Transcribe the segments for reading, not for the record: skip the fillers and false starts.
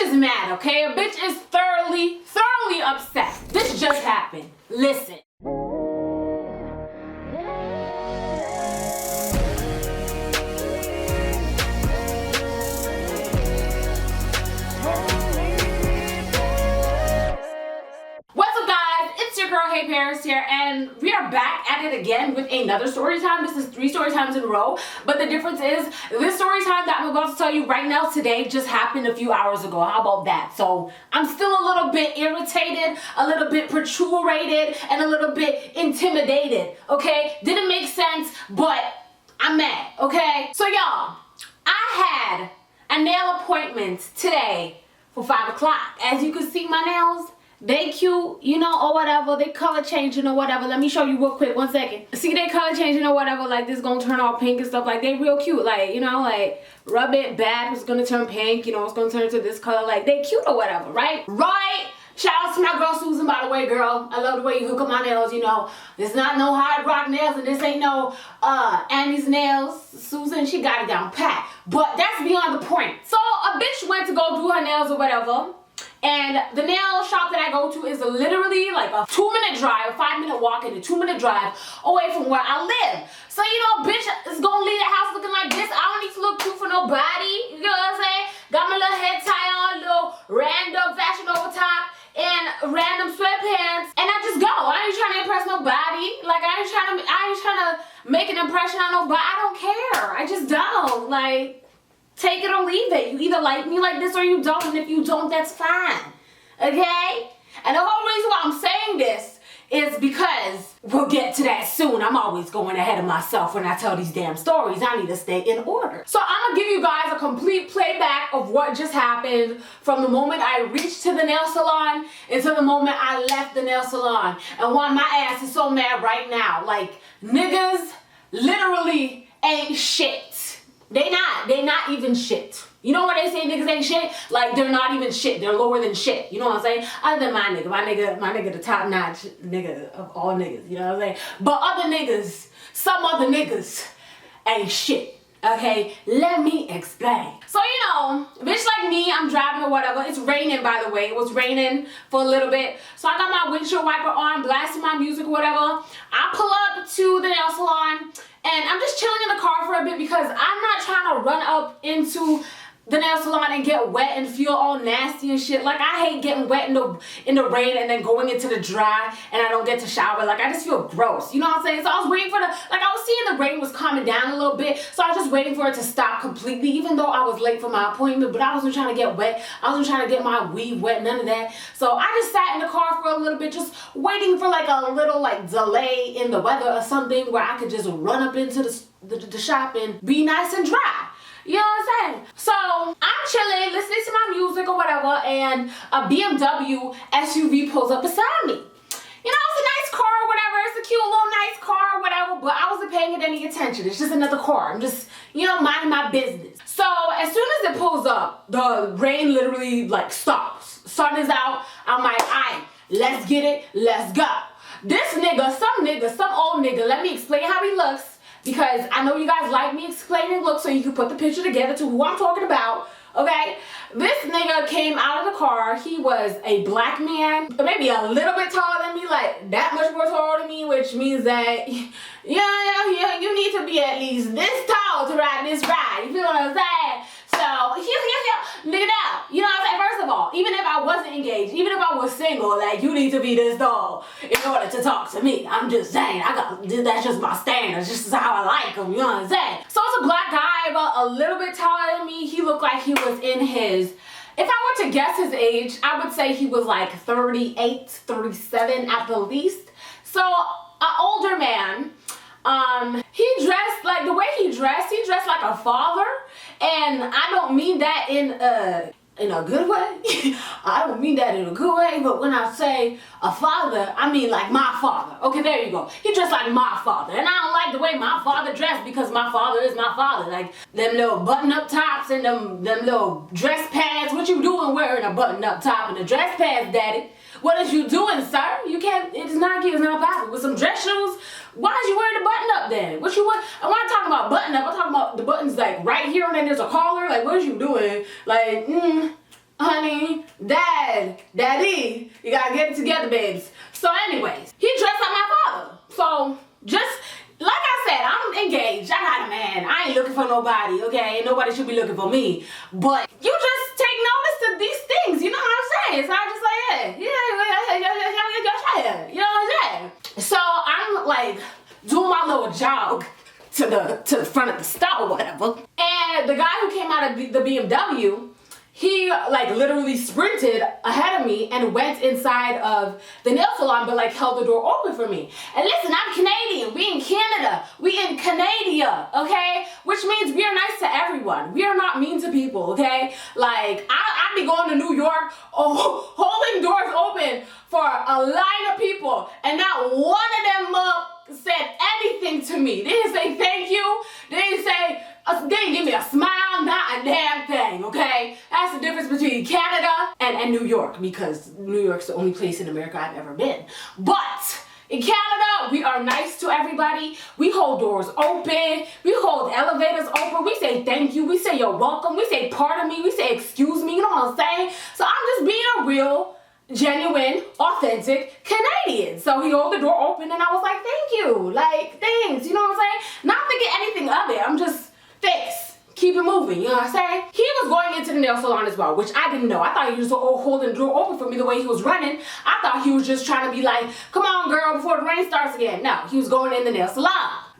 is mad, okay? A bitch is thoroughly upset. This just happened. Listen. Heyparis here, and we are back at it again with another story time. This is 3 story times in a row, but the difference is this story time that I'm about to tell you right now today just happened a few hours ago. How about that? So I'm still a little bit irritated, a little bit proturated, and a little bit intimidated, okay? Didn't make sense, but I'm mad, okay? So y'all, I had a nail appointment today for 5 o'clock. As you can see, my nails, they cute, you know, or whatever. They color changing or whatever. Let me show you real quick, 1 second. See, they color changing or whatever. Like, this gonna turn all pink and stuff. Like, they real cute. Like, you know, like, rub it bad, it's gonna turn pink. You know, it's gonna turn to this color. Like, they cute or whatever, right? Right? Shout out to my girl Susan, by the way, girl. I love the way you hook up my nails, you know. It's not no hard rock nails, and this ain't no Annie's nails. Susan, she got it down pat. But that's beyond the point. So, a bitch went to go do her nails or whatever. And the nail shop that I go to is literally like a 2-minute drive, a 5-minute walk and a 2-minute drive away from where I live. So, you know, bitch is gonna leave the house looking like this. I don't need to look cute for nobody. You know what I'm saying? Got my little head tie on, little random fashion over top, and random sweatpants. And I just go. I ain't trying to impress nobody. Like, I ain't trying to make an impression on nobody. I don't care. I just don't. Like, take it or leave it. You either like me like this or you don't, and if you don't, that's fine. Okay? And the whole reason why I'm saying this is because we'll get to that soon. I'm always going ahead of myself when I tell these damn stories. I need to stay in order. So I'm gonna give you guys a complete playback of what just happened from the moment I reached to the nail salon until the moment I left the nail salon. And why my ass is so mad right now. Like, niggas literally ain't shit. They not even shit. You know when they say niggas ain't shit? Like, they're not even shit. They're lower than shit. You know what I'm saying? Other than my nigga the top notch nigga of all niggas. You know what I'm saying? But other niggas, some other niggas ain't shit. Okay, let me explain. So, you know, bitch like me, I'm driving or whatever. It's raining, by the way. It was raining for a little bit. So I got my windshield wiper on, blasting my music or whatever. I pull up to the nail salon, and I'm just chilling in the car for a bit because I'm not trying to run up into the nail salon and get wet and feel all nasty and shit. Like, I hate getting wet in the rain and then going into the dry and I don't get to shower. Like, I just feel gross. You know what I'm saying? So I was waiting for I was seeing the rain was calming down a little bit. So I was just waiting for it to stop completely, even though I was late for my appointment. But I wasn't trying to get wet. I wasn't trying to get my weave wet, none of that. So I just sat in the car for a little bit, just waiting for like a little like delay in the weather or something where I could just run up into the shop and be nice and dry. You know what I'm saying? So I'm chilling, listening to my music or whatever, and a BMW SUV pulls up beside me. You know, it's a nice car or whatever. It's a cute little nice car or whatever, but I wasn't paying it any attention. It's just another car. I'm just, you know, minding my business. So as soon as it pulls up, the rain literally like stops. Sun is out. I'm like, alright, let's get it. Let's go. This nigga, some old nigga, let me explain how he looks. Because I know you guys like me explaining looks so you can put the picture together to who I'm talking about, okay? This nigga came out of the car. He was a black man, maybe a little bit taller than me, like that much more taller than me, which means that, yeah, you need to be at least this tall to ride this ride. You feel what I'm saying? So, nigga, now, you know what I'm saying? First of all, even if I wasn't engaged, even if I was single, like, you need to be this tall in order to talk to me. I'm just saying, that's just my standards, just how I like them, you know what I'm saying? So it's a black guy, about a little bit taller than me. He looked like he was in his, if I were to guess his age, I would say he was like 38, 37 at the least. So, an older man. He dressed, like the way he dressed like a father, and I don't mean that in a good way. I don't mean that in a good way, but when I say a father, I mean like my father. Okay, there you go. He dressed like my father, and I don't like the way my father dressed because my father is my father. Like them little button-up tops and them little dress pants. What you doing wearing a button-up top and a dress pants, daddy? What is you doing, sir? You can't, it's not cute, it's not possible. With some dress shoes, why is you wearing the button up then? What you want? I'm not talking about button up, I'm talking about the buttons like right here and then there's a collar. Like, what is you doing? Like, honey, said, Daddy, you gotta get it together, babes. So anyways, he dressed like my father. So just, like I said, I'm engaged. I got a man. I ain't looking for nobody, okay? Nobody should be looking for me. But you just take notice of these things, you know what I'm saying? So I'm just like, yeah, you know what I'm saying? So I'm like doing my little jog to the front of the store or whatever. And the guy who came out of the BMW, he like literally sprinted ahead of me and went inside of the nail salon, but like held the door open for me. And listen, I'm Canadian. We in Canada. We in Canada, okay? Which means we are nice to everyone. We are not mean to people, okay? Like I be going to New York, holding doors open for a line of people, and not one of them said anything to me. They didn't say thank you. They didn't say. They didn't give me a smile, not a damn thing, okay? That's the difference between Canada and New York, because New York's the only place in America I've ever been. But in Canada, we are nice to everybody. We hold doors open. We hold elevators open. We say thank you. We say you're welcome. We say pardon me. We say excuse me. You know what I'm saying? So I'm just being a real, genuine, authentic Canadian. So he held the door open and I was like, thank you. Like, thanks. You know what I'm saying? Not thinking anything of it. I'm just, thanks. Keep it moving, you know what I'm saying? He was going into the nail salon as well, which I didn't know. I thought he was holding the door open for me the way he was running. I thought he was just trying to be like, come on girl, before the rain starts again. No, he was going in the nail salon.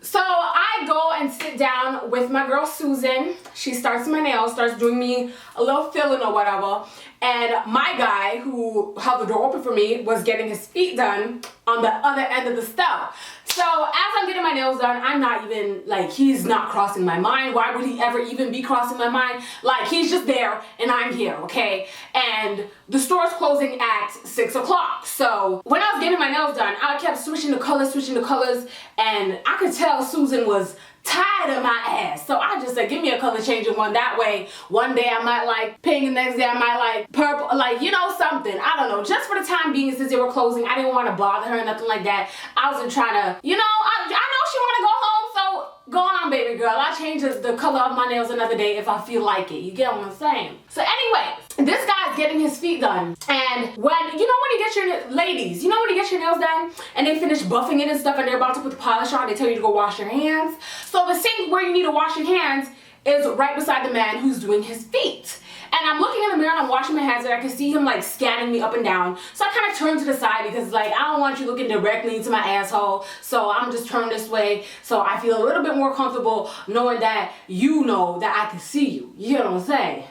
So I go and sit down with my girl Susan. She starts my nails, starts doing me a little filling or whatever. And my guy who held the door open for me was getting his feet done on the other end of the stove. So as I'm getting my nails done, I'm not even, like, he's not crossing my mind. Why would he ever even be crossing my mind? Like, he's just there and I'm here, okay? And the store's closing at 6 o'clock. So when I was getting my nails done, I kept switching the colors, and I could tell Susan was tired of my ass. So I just said, give me a color changing one. That way, one day I might like pink, and next day I might like purple, like, you know, something. I don't know. Just for the time being, since they were closing, I didn't want to bother her or nothing like that. I wasn't trying to, you know, I know she want to go home, so go on, baby girl. I'll change the color of my nails another day if I feel like it. You get what I'm saying? So anyway, this guy's getting his feet done. And when you get your, ladies, you know when you get your nails done and they finish buffing it and stuff and they're about to put the polish on, they tell you to go wash your hands. So the sink where you need to wash your hands is right beside the man who's doing his feet. And I'm looking in the mirror and I'm washing my hands and I can see him like scanning me up and down. So I kind of turn to the side because like I don't want you looking directly into my asshole. So I'm just turned this way so I feel a little bit more comfortable knowing that you know that I can see you. You know what I'm saying?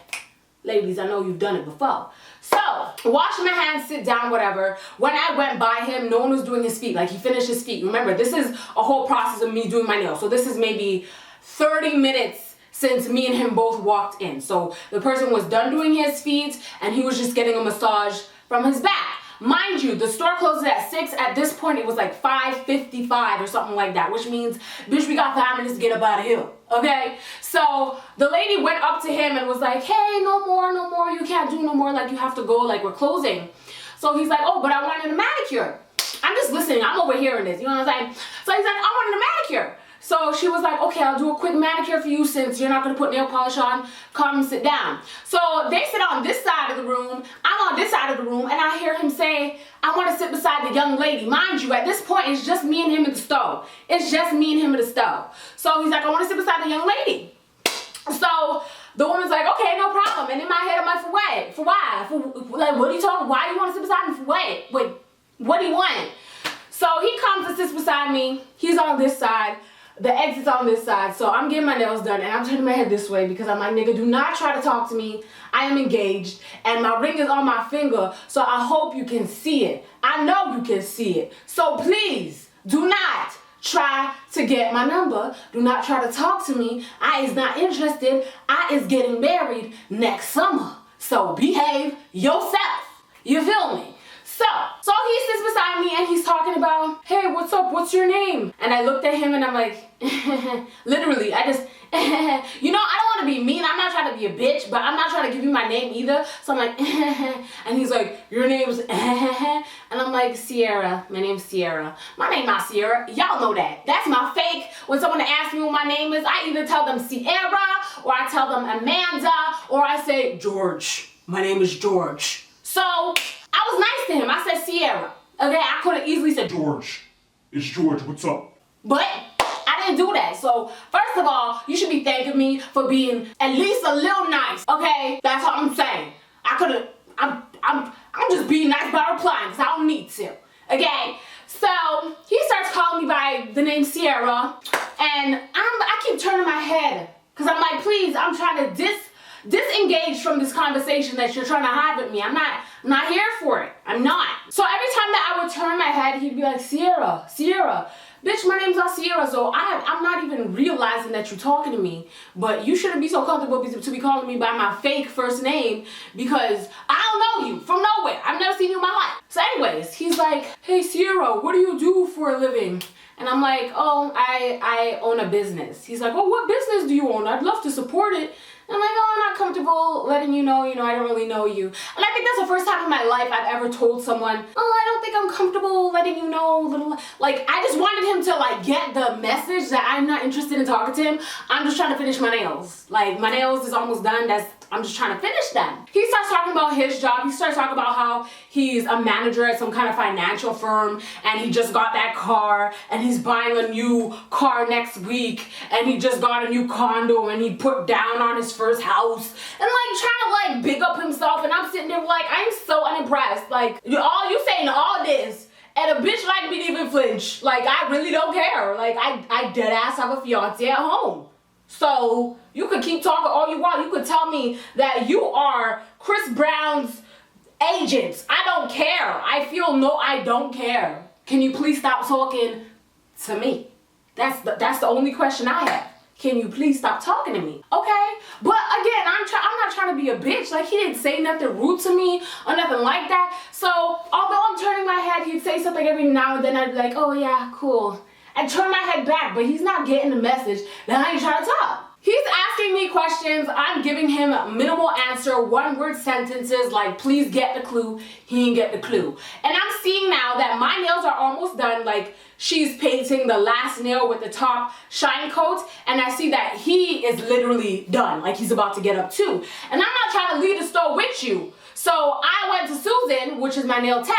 Ladies, I know you've done it before. So, washing my hands, sit down, whatever. When I went by him, no one was doing his feet. Like, he finished his feet. Remember, this is a whole process of me doing my nails. So this is maybe 30 minutes since me and him both walked in. So the person was done doing his feet and he was just getting a massage from his back. Mind you, the store closes at 6. At this point, it was like 5:55 or something like that, which means, bitch, we got 5 minutes to get up out of here, okay? So the lady went up to him and was like, hey, no more, you can't do no more, like, you have to go, like, we're closing. So he's like, oh, but I wanted a manicure. I'm just listening, I'm overhearing this, you know what I'm saying? So he's like, I wanted a manicure. So she was like, okay, I'll do a quick manicure for you since you're not going to put nail polish on. Come sit down. So they sit on this side of the room. I'm on this side of the room. And I hear him say, I want to sit beside the young lady. Mind you, at this point, it's just me and him at the stove. It's just me and him at the stove. So he's like, I want to sit beside the young lady. So the woman's like, okay, no problem. And in my head, I'm like, for what? For why? Like, what are you talking? Why do you want to sit beside me? For what? Wait, what do you want? So he comes and sits beside me. He's on this side. The exit's on this side, so I'm getting my nails done and I'm turning my head this way because I'm like, nigga, do not try to talk to me. I am engaged and my ring is on my finger, so I hope you can see it. I know you can see it. So please, do not try to get my number. Do not try to talk to me. I is not interested. I is getting married next summer. So behave yourself. You feel me? So he sits beside me and he's talking about, hey, what's up? What's your name? And I looked at him and I'm like, literally, I just, you know, I don't want to be mean. I'm not trying to be a bitch, but I'm not trying to give you my name either. So I'm like, and he's like, your name's, and I'm like, Sierra. My name's Sierra. My name not Sierra. Y'all know that. That's my fake. When someone asks me what my name is, I either tell them Sierra, or I tell them Amanda, or I say, George. My name is George. So I was nice to him. I said Sierra. Okay, I could have easily said George. It's George, what's up? but I didn't do that. So first of all, you should be thanking me for being at least a little nice. Okay, that's all I'm saying. I could have. I'm just being nice by replying because I don't need to. Okay, so he starts calling me by the name Sierra, and I keep turning my head because I'm like, please, I'm trying to disengage from this conversation that you're trying to have with me. I'm not here for it. I'm not. So every time that I would turn my head, he'd be like, Sierra, Sierra. Bitch, my name's not Sierra, so I'm not even realizing that you're talking to me. But you shouldn't be so comfortable to be calling me by my fake first name because I don't know you from nowhere. I've never seen you in my life. So anyways, he's like, hey Sierra, what do you do for a living? And I'm like, oh, I own a business. He's like, oh, what business do you own? I'd love to support it. And I'm like, oh, I'm not comfortable letting you know, I don't really know you. And I think that's the first time in my life I've ever told someone, oh, I don't think I'm comfortable letting you know. Like, I just wanted him to, like, get the message that I'm not interested in talking to him. I'm just trying to finish my nails. Like, my nails is almost done. I'm just trying to finish them. He starts talking about his job. He starts talking about how he's a manager at some kind of financial firm and he just got that car and he's buying a new car next week and he just got a new condo and he put down on his first house and like trying to like big up himself, and I'm sitting there like, I'm so unimpressed. Like, you saying all this and a bitch like me didn't even flinch. Like, I really don't care. Like, I dead ass have a fiance at home. So you could keep talking all you want. You could tell me that you are Chris Brown's agent. I don't care. I don't care. Can you please stop talking to me? That's the only question I have. Can you please stop talking to me? Okay? But again, I'm not trying to be a bitch. Like, he didn't say nothing rude to me or nothing like that. So although I'm turning my head, he'd say something every now and then. I'd be like, oh yeah, cool. And turn my head back, but he's not getting the message that I ain't trying to talk. He's asking me questions, I'm giving him minimal answer, one-word sentences like, please get the clue. He ain't get the clue. And I'm seeing now that my nails are almost done. Like, she's painting the last nail with the top shine coat, and I see that he is literally done. Like, he's about to get up too. And I'm not trying to leave the store with you. So I went to Susan, which is my nail tech,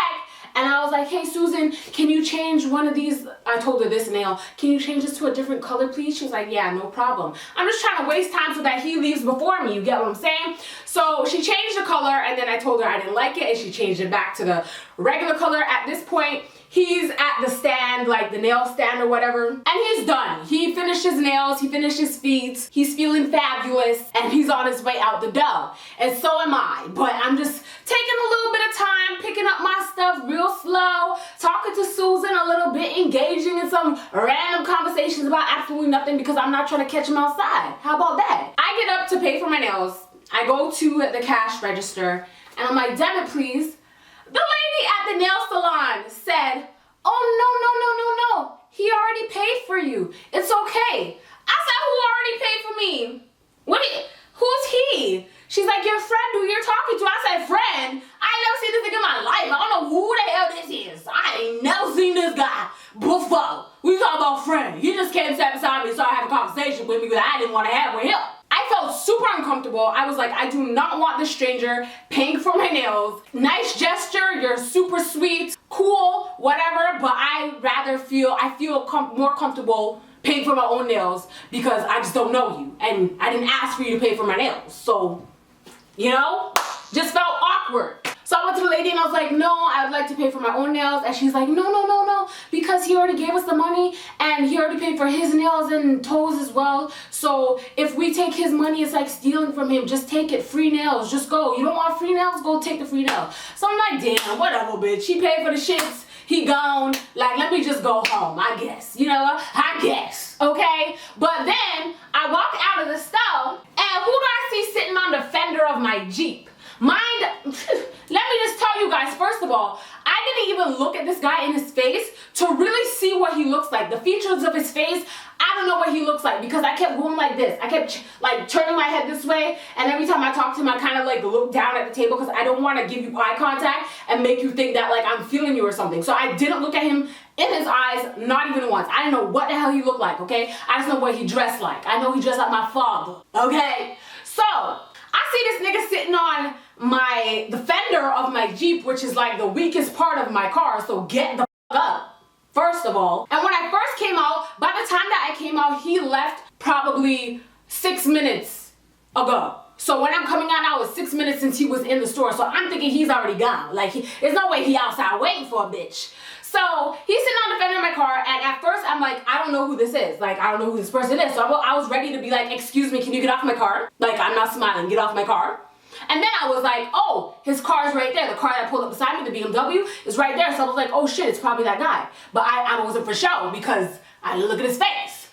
and I was like, hey Susan, can you change one of these? I told her this nail. Can you change this to a different color, please? She was like, yeah, no problem. I'm just trying to waste time so that he leaves before me. You get what I'm saying? So she changed the color, and then I told her I didn't like it, and she changed it back to the regular color. At this point, he's at the stand, like the nail stand or whatever, and he's done. He finished his nails, he finished his feet, he's feeling fabulous, and he's on his way out the door. And so am I. But I'm just taking a little bit of time, picking up my stuff real slow, talking to Susan a little bit, engaging in some random conversations about absolutely nothing because I'm not trying to catch him outside. How about that? I get up to pay for my nails. I go to the cash register, and I'm like, debit please. The lady at the nail salon said, oh, no. He already paid for you. It's okay. I said, who already paid for me? Who's he? She's like, your friend who you're talking to. I said, friend? I ain't never seen this nigga in my life. I don't know who the hell this is. I ain't never seen this guy before. We talking about friend. He just came sat beside me and started having a conversation with me that I didn't want to have with him. I felt super uncomfortable. I was like, I do not want this stranger paying for my nails. Nice gesture, you're super sweet, cool, whatever, but I feel more comfortable paying for my own nails because I just don't know you. And I didn't ask for you to pay for my nails. So, just felt awkward. So I went to the lady and I was like, no, I would like to pay for my own nails. And she's like, no, because he already gave us the money and he already paid for his nails and toes as well. So if we take his money, it's like stealing from him. Just take it, free nails, just go. You don't want free nails? Go take the free nails. So I'm like, damn, whatever, bitch. He paid for the shits. He gone. Like, let me just go home, I guess. I guess. Okay? But then I walk out of the store and who do I see sitting on the fender of my Jeep? Let me just tell you guys, first of all, I didn't even look at this guy in his face to really see what he looks like. The features of his face, I don't know what he looks like because I kept going like this. I kept like turning my head this way, and every time I talk to him, I kind of like look down at the table because I don't want to give you eye contact and make you think that like I'm feeling you or something. So I didn't look at him in his eyes, not even once. I didn't know what the hell he looked like, okay? I just know what he dressed like. I know he dressed like my father, okay? So I see this nigga sitting on the fender of my Jeep, which is like the weakest part of my car, so get the up, first of all. And when I first came out, by the time that I came out, he left probably 6 minutes ago. So when I'm coming out now, it's 6 minutes since he was in the store. So I'm thinking he's already gone. Like, there's no way he outside waiting for a bitch. So he's sitting on the fender of my car, and at first I'm like, I don't know who this is. Like, I don't know who this person is. So I was ready to be like, excuse me, can you get off my car? Like, I'm not smiling, get off my car. And then I was like, oh, his car's right there. The car that pulled up beside me, the BMW, is right there. So I was like, oh shit, it's probably that guy. But I wasn't for sure because I didn't look at his face.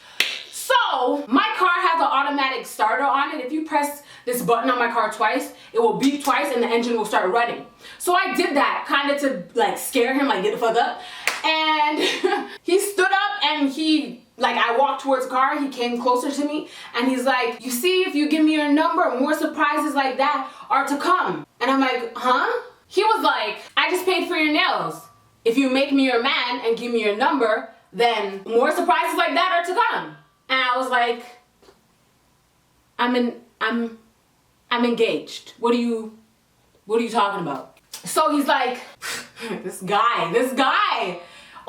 So my car has an automatic starter on it. If you press this button on my car twice, it will beep twice and the engine will start running. So I did that kind of to like scare him, like get the fuck up. And he stood up and I walked towards the car, he came closer to me and he's like, you see, if you give me your number, more surprises like that are to come. And I'm like, huh? He was like, I just paid for your nails. If you make me your man and give me your number, then more surprises like that are to come. And I was like, I'm engaged. What are you talking about? So he's like, this guy.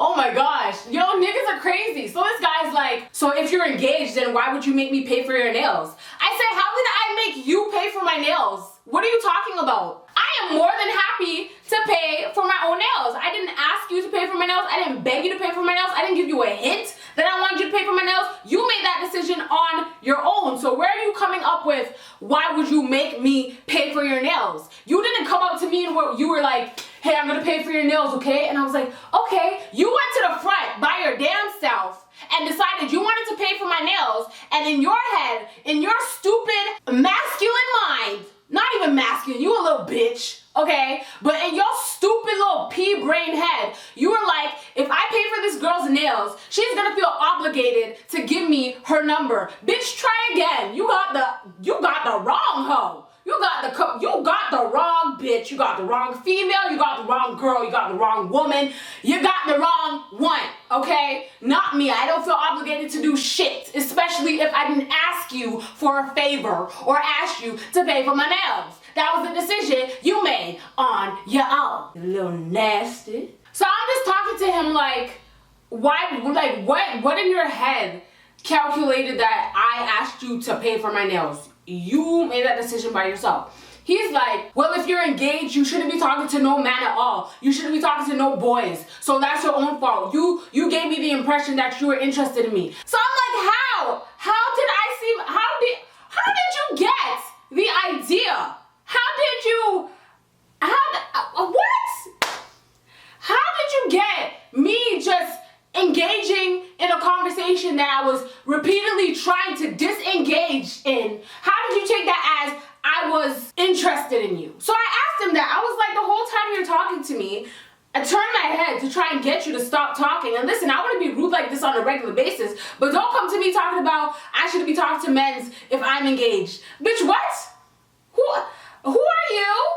Oh my gosh, yo, niggas are crazy. So this guy's like, so if you're engaged, then why would you make me pay for your nails? I said, how did I make you pay for my nails? What are you talking about? I am more than happy to pay for my own nails. I didn't ask you to pay for my nails. I didn't beg you to pay for my nails. I didn't give you a hint that I wanted you to pay for my nails. You made that decision on your own. So where are you coming up with, why would you make me pay for your nails? You didn't come up to me and you were like, hey, I'm gonna pay for your nails, okay? And I was like, okay. You went to the front by your damn self and decided you wanted to pay for my nails, and in your head, in your stupid masculine mind, not even masculine, you a little bitch, okay? But in your stupid little pea-brain head, you were like, if I pay for this girl's nails, she's gonna feel obligated to give me her number. Bitch, try again. You got the wrong hoe. You got the wrong bitch. You got the wrong female. You got the wrong girl. You got the wrong woman. You got the wrong one, okay? Not me. I don't feel obligated to do shit, especially if I didn't ask you for a favor or ask you to pay for my nails. That was the decision you made on your own. A little nasty. So I'm just talking to him like, what in your head calculated that I asked you to pay for my nails? You made that decision by yourself. He's like, well, if you're engaged, you shouldn't be talking to no man at all. You shouldn't be talking to no boys. So that's your own fault. You gave me the impression that you were interested in me. So I'm like, how? How did you get the idea? How did you get me just engaging in a conversation that I was repeatedly trying to disengage in? How did you take that as I was interested in you? So I asked him that. I was like, the whole time you're talking to me, I turned my head to try and get you to stop talking. And listen, I want to be rude like this on a regular basis, but don't come to me talking about I should be talking to men if I'm engaged. Bitch, what? Who are you?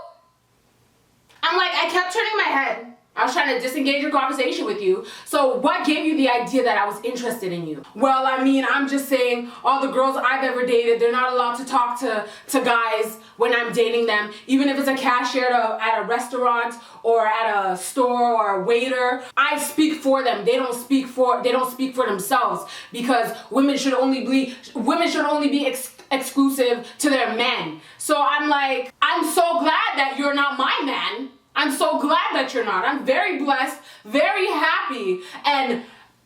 I'm like, I kept turning my head. I was trying to disengage your conversation with you. So what gave you the idea that I was interested in you? Well, I mean, I'm just saying all the girls I've ever dated, they're not allowed to talk to guys when I'm dating them. Even if it's a cashier at a restaurant or at a store or a waiter, I speak for them. They don't speak for themselves, because women should only be exclusive to their men. So I'm like, I'm so glad that you're not my man. I'm so glad that you're not. I'm very blessed, very happy, and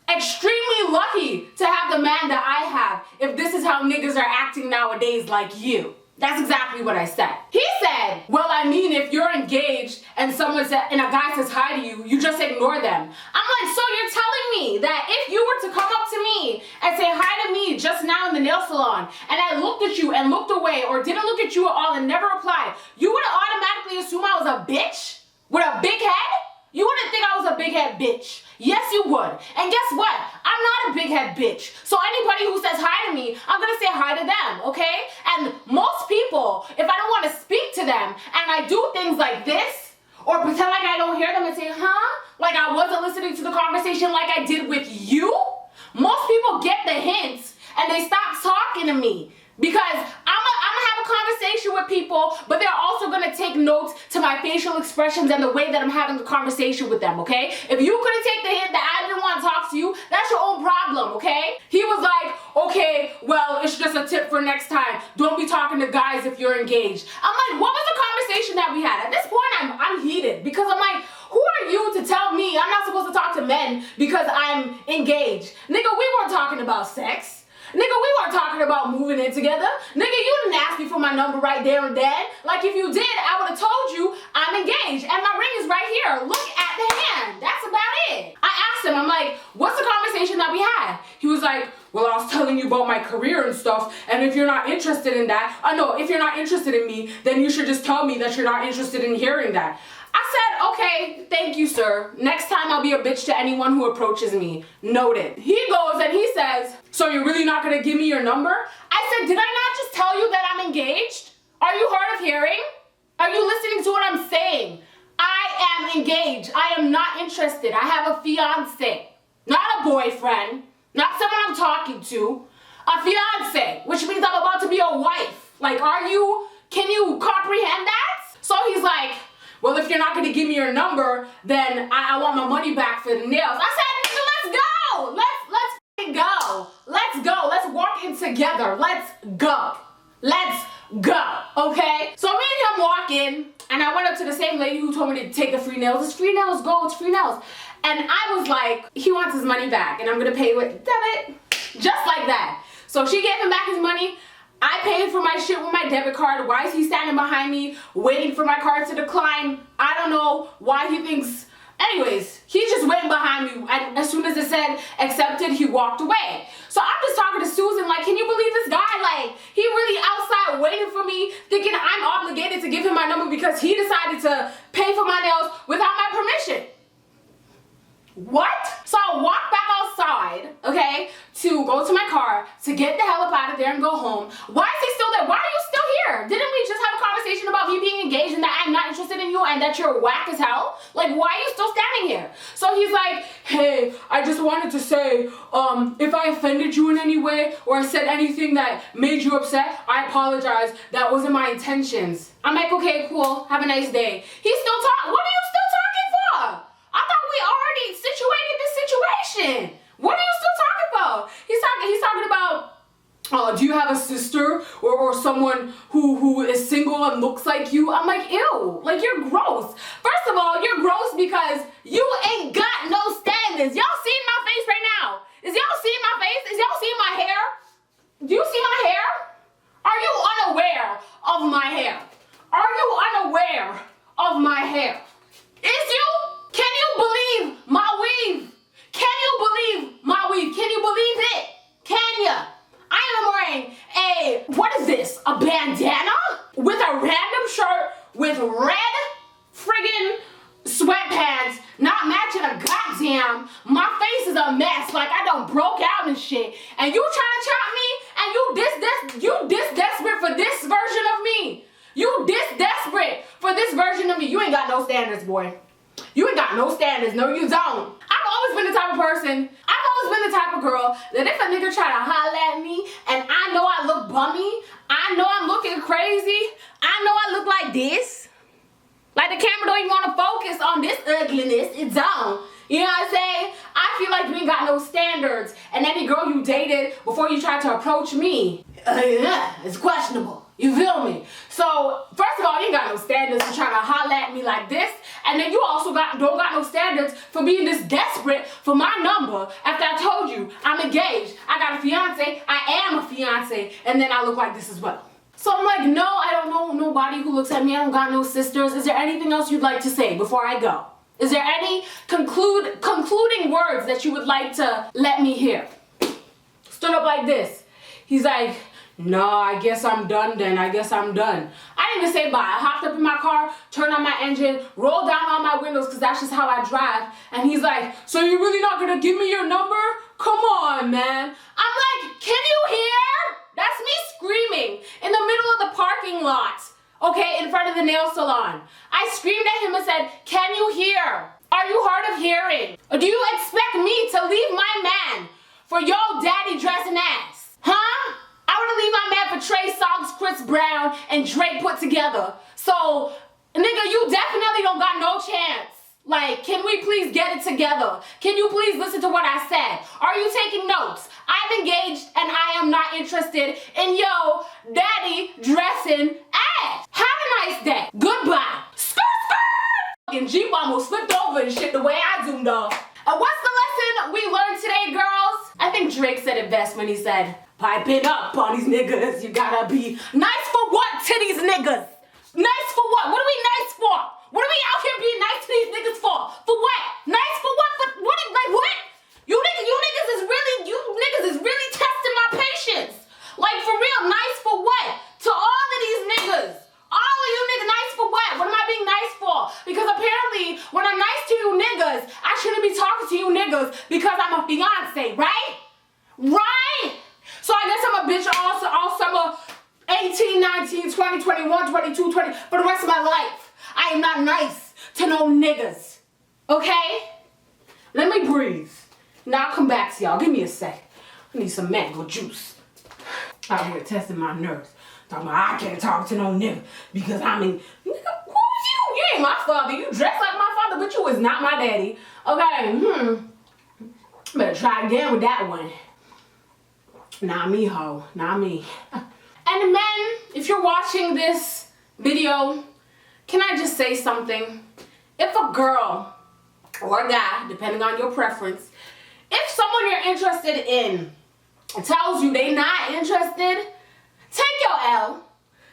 extremely lucky to have the man that I have, if this is how niggas are acting nowadays like you. That's exactly what I said. He said, well, I mean, if you're engaged and a guy says hi to you, you just ignore them. I'm like, so you're telling me that if you were to come up to me and say hi to me just now in the nail salon, and I looked at you and looked away or didn't look at you at all and never replied, you would automatically assume I was a bitch with a big head? You wouldn't think I was a big head bitch. Yes, you would. And guess what? I'm not a big head bitch. So anybody who says hi to me, I'm gonna say hi to them, okay? And most people, if I don't want to speak to them and I do things like this, or pretend like I don't hear them and say, huh? Like I wasn't listening to the conversation like I did with you, most people get the hints and they stop talking to me, because I'm gonna have a conversation with people, but they're also gonna take notes to my facial expressions and the way that I'm having a conversation with them, okay? If you couldn't take the hint that I didn't want to talk to you, that's your own problem, okay? He was like, okay, well, it's just a tip for next time. Don't be talking to guys if you're engaged. I'm like, what was the conversation that we had? At this point, I'm heated because I'm like, who are you to tell me I'm not supposed to talk to men because I'm engaged? Nigga, we weren't talking about sex. Nigga, we weren't talking about moving in together. Nigga, you didn't ask me for my number right there and then. Like, if you did, I would have told you I'm engaged. And my ring is right here. Look at the hand. That's about it. I asked him, I'm like, what's the conversation that we had? He was like, well, I was telling you about my career and stuff, and if you're not interested in that, if you're not interested in me, then you should just tell me that you're not interested in hearing that. I said, okay, thank you, sir. Next time I'll be a bitch to anyone who approaches me. Noted. He goes and he says, so you're really not gonna give me your number? I said, did I not just tell you that I'm engaged? Are you hard of hearing? Are you listening to what I'm saying? I am engaged. I am not interested. I have a fiance, not a boyfriend, not someone I'm talking to. A fiance, which means I'm about to be a wife. Like, can you comprehend that? So he's like, well, if you're not gonna give me your number, then I want my money back for the nails. I said, nigga, let's go. Let's go. Let's go. Let's walk in together. Let's go. Let's go. Okay? So me and him walk in, and I went up to the same lady who told me to take the free nails. It's free nails, go, it's free nails. And I was like, he wants his money back, and I'm gonna pay with debit. Just like that. So she gave him back his money. I paid for my shit with my debit card. Why is he standing behind me waiting for my card to decline? I don't know why he thinks. Anyways, he's just waiting behind me, and as soon as it said accepted, he walked away. So I'm just talking to Susan like, can you believe this guy? Like, he really outside waiting for me, thinking I'm obligated to give him my number because he decided to pay for my nails without my permission. What? So I walked back outside, okay, to go to my car, to get the hell up out of there and go home. Why is he still there? Why are you still here? Didn't we just have a conversation about me being engaged and that I'm not interested in you and that you're whack as hell? Like, why are you still standing here? So he's like, hey, I just wanted to say, if I offended you in any way or I said anything that made you upset, I apologize. That wasn't my intentions. I'm like, okay, cool. Have a nice day. He's still talking. What are you still talking for? I thought we already situated this situation. What are you still talking about? He's talking about, do you have a sister or someone who is single and looks like you? I'm like, ew, like you're gross. First of all, you're gross because you ain't got no standards. Y'all seeing my face right now? Is y'all seeing my face? Is y'all seeing my hair? Do you see my hair? Are you unaware of my hair? Are you unaware of my hair? Is you? Can you believe my weave? Can you believe my weave? Can you believe it? Can ya? I am wearing what is this? A bandana? With a random shirt with red friggin' sweatpants, not matching a goddamn. My face is a mess, like I done broke out and shit. And you trying to chop me? And you this desperate for this version of me? You this desperate for this version of me? You ain't got no standards, boy. You ain't got no standards. No, you don't. I've always been the type of person, I've always been the type of girl that if a nigga try to holler at me and I know I look bummy, I know I'm looking crazy, I know I look like this. Like the camera don't even want to focus on this ugliness. It don't. You know what I'm saying? I feel like you ain't got no standards. And any girl you dated before you tried to approach me, it's questionable. You feel me? So, first of all, you ain't got no standards for trying to holler at me like this. And then you also don't got no standards for being this desperate for my number after I told you I'm engaged. I got a fiance. I am a fiance. And then I look like this as well. So I'm like, no, I don't know nobody who looks at me. I don't got no sisters. Is there anything else you'd like to say before I go? Is there any concluding words that you would like to let me hear? Stood up like this. He's like, no, I guess I'm done then. I guess I'm done. I didn't even say bye. I hopped up in my car, turned on my engine, rolled down all my windows because that's just how I drive. And he's like, so you're really not going to give me your number? Come on, man. I'm like, can you hear? That's me screaming in the middle of the parking lot, okay, in front of the nail salon. I screamed at him and said, can you hear? Are you hard of hearing? Or do you expect me to leave my man for your daddy dressing ass? Huh? I would leave my man for Trey Songz, Chris Brown, and Drake put together. So, nigga, you definitely don't got no chance. Like, can we please get it together? Can you please listen to what I said? Are you taking notes? I'm engaged and I am not interested in yo daddy dressing ass. Have a nice day. Goodbye. Skirt, skirt. And Jeep almost flipped over and shit the way I zoomed off. And what's the lesson we learned today, girls? I think Drake said it best when he said, piping up on these niggas. You gotta be nice for what to these niggas? Nice for what? What are we nice for? What are we out here being nice to these niggas for? For what? Nice for what? For what? Like what? You niggas is really testing my patience. Like for real, nice for what? To all of these niggas. All of you niggas, nice for what? What am I being nice for? Because apparently, when I'm nice to you niggas, I shouldn't be talking to you niggas because I'm a fiance, right? Right? So I guess I'm a bitch all summer 18, 19, 20, 21, 22, 20, for the rest of my life. I am not nice to no niggas. Okay? Let me breathe. Now I'll come back to y'all. Give me a sec. I need some mango juice. Out here testing my nerves. Talking about I can't talk to no nigga because I mean, nigga, who's you? You ain't my father. You dress like my father, but you is not my daddy. Okay, better try again with that one. Not me, ho. Not me. And men, if you're watching this video, can I just say something? If a girl or a guy, depending on your preference, if someone you're interested in tells you they not interested, take your L.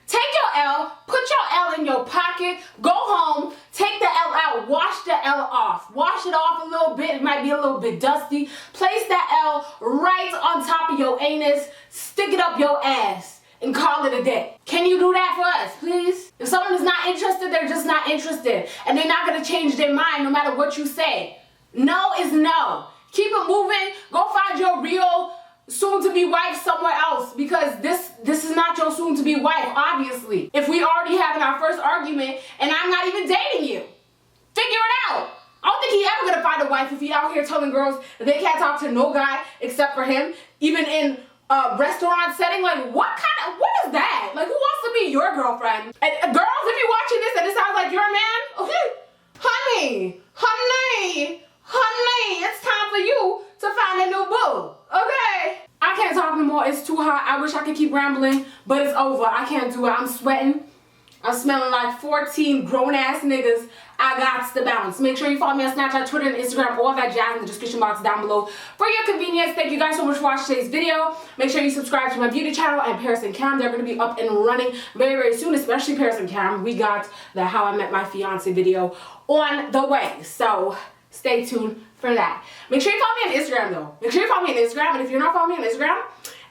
Take your L, put your L in your pocket, go home, take the L out, wash the L off. Wash it off a little bit, it might be a little bit dusty. Place that L right on top of your anus, stick it up your ass, and call it a day. Can you do that for us, please? If someone is not interested, they're just not interested. And they're not gonna change their mind no matter what you say. No is no. Keep it moving, go find your real soon-to-be wife somewhere else because this is not your soon-to-be wife, obviously. If we already having our first argument and I'm not even dating you, figure it out. I don't think he ever gonna find a wife if he out here telling girls that they can't talk to no guy except for him, even in a restaurant setting. Like, what is that? Like, who wants to be your girlfriend? And girls, if you're watching this and it sounds like you're a man, okay, honey, it's time for you to find a new boo, okay? I can't talk no more. It's too hot. I wish I could keep rambling, but it's over. I can't do it. I'm sweating. I'm smelling like 14 grown-ass niggas. I got to bounce. Make sure you follow me on Snapchat, Twitter, and Instagram. All that jazz in the description box down below for your convenience. Thank you guys so much for watching today's video. Make sure you subscribe to my beauty channel and Paris and Cam. They're going to be up and running very, very soon, especially Paris and Cam. We got the How I Met My Fiance video on the way. So stay tuned for that. Make sure you follow me on Instagram though. Make sure you follow me on Instagram. And if you're not following me on Instagram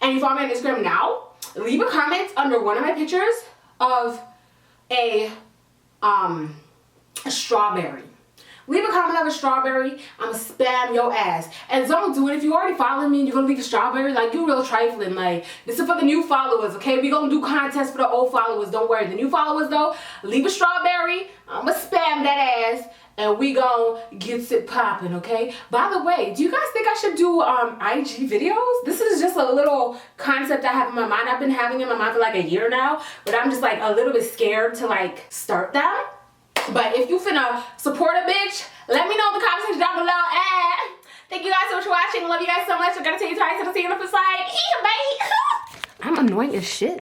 and you follow me on Instagram now, leave a comment under one of my pictures of a strawberry. Leave a comment of a strawberry. I'ma spam your ass. And don't do it if you already following me and you're gonna leave a strawberry. Like, you real trifling. Like, this is for the new followers, okay? We gonna do contests for the old followers. Don't worry. The new followers though, leave a strawberry. I'ma spam that ass. And we gon' get it popping, okay? By the way, do you guys think I should do IG videos? This is just a little concept I have in my mind. I've been having in my mind for like a year now, but I'm just like a little bit scared to like start them. But if you finna support a bitch, let me know in the comment section down below. And thank you guys so much for watching. Love you guys so much. I gotta tell you twice and I'll see you on the flip side. Bye. I'm annoying as shit.